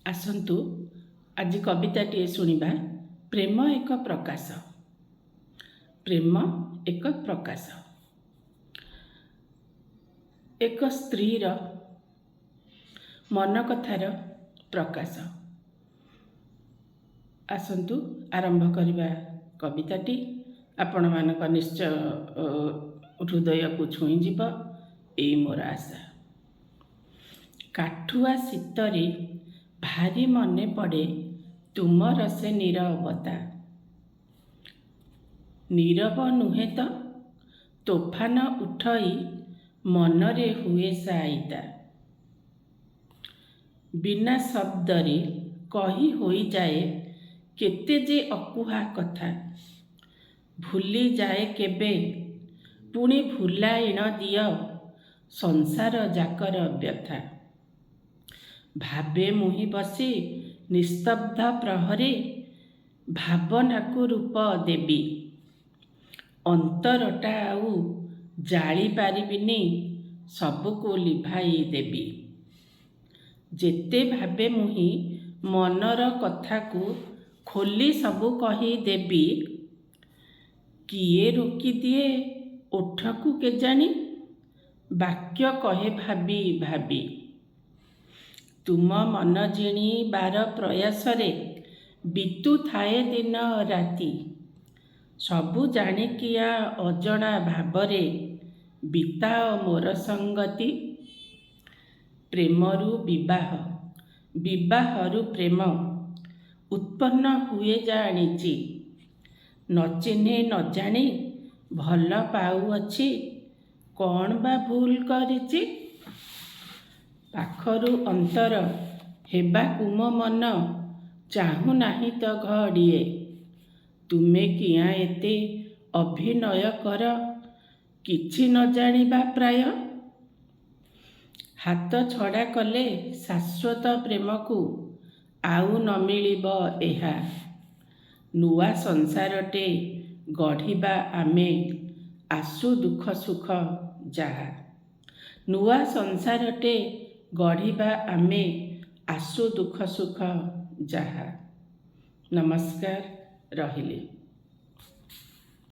ଆସନ୍ତୁ ଆଜି କବିତାଟିଏ ଶୁଣିବା। ପ୍ରେମ ଏକ ପ୍ରକାଶ। ପ୍ରେମ ଏକ ପ୍ରକାଶ। ଏକ ସ୍ତ୍ରୀର ମନ କଥାର ପ୍ରକାଶ। ଆସନ୍ତୁ ଆରମ୍ଭ କରିବା କବିତାଟି। ଆପଣମାନଙ୍କ ନିଶ୍ଚୟ ହୃଦୟକୁ ଛୁଇଁଯିବ, ଏଇ ମୋର ଆଶା। କାଠୁଆ ଶୀତରେ ଭାରି ମନେ ପଡ଼େ ତୁମର ସେ ନୀରବତା। ନୀରବ ନୁହେଁ ତ, ତୋଫାନ ଉଠଇ ମନରେ ହୁଏ ସାଇତା। ବିନା ଶବ୍ଦରେ କହି ହୋଇଯାଏ କେତେ ଯେ ଅକୁହା କଥା। ଭୁଲିଯାଏ କେବେ, ପୁଣି ଭୁଲାଇ ନ ଦିଅ ସଂସାର ଯାକର ବ୍ୟଥା। ଭାବେ ମୁହିଁ ବସି ନିସ୍ତବ୍ଧ ପ୍ରହରେ, ଭାବନାକୁ ରୂପ ଦେବି। ଅନ୍ତରଟା ଆଉ ଜାଳି ପାରିବିନି, ସବୁକୁ ଲିଭାଇ ଦେବି। ଯେତେ ଭାବେ ମୁହିଁ ମନର କଥାକୁ ଖୋଲି ସବୁ କହିଦେବି। କିଏ ରୋକିଦିଏ ଓଠକୁ କେଜାଣି, ବାକ୍ୟ କହେ ଭାବି ଭାବି। ତୁମ ମନ ଜିଣିବାର ପ୍ରୟାସରେ ବିତୁଥାଏ ଦିନ ରାତି। ସବୁ ଜାଣିକିଆ ଅଜଣା ଭାବରେ ବିତାଅ ମୋର ସଙ୍ଗତି। ପ୍ରେମରୁ ବିବାହ, ବିବାହରୁ ପ୍ରେମ ଉତ୍ପନ୍ନ ହୁଏ ଜାଣିଛି। ନ ଚିହ୍ନି ନ ଜାଣି ଭଲ ପାଉଅଛି, କ'ଣ ବା ଭୁଲ କରିଛି। ପାଖରୁ ଅନ୍ତର ହେବାକୁ ମୋ ମନ ଚାହୁଁନାହିଁ ତ ଘଡ଼ିଏ। ତୁମେ କିଆଁ ଏତେ ଅଭିନୟ କର, କିଛି ନ ଜାଣିବା ପ୍ରାୟ। ହାତ ଛଡ଼ା କଲେ ଶାଶ୍ୱତ ପ୍ରେମକୁ ଆଉ ନ ମିଳିବ ଏହା। ନୂଆ ସଂସାରଟେ ଗଢ଼ିବା ଆମେ, ଆସୁ ଦୁଃଖ ସୁଖ ଯାହା। ନୂଆ ସଂସାରଟେ ଗଢ଼ିବା ଆମେ, ଆସୁ ଦୁଃଖ ସୁଖ ଯାହା। ନମସ୍କାର, ରହିଲି।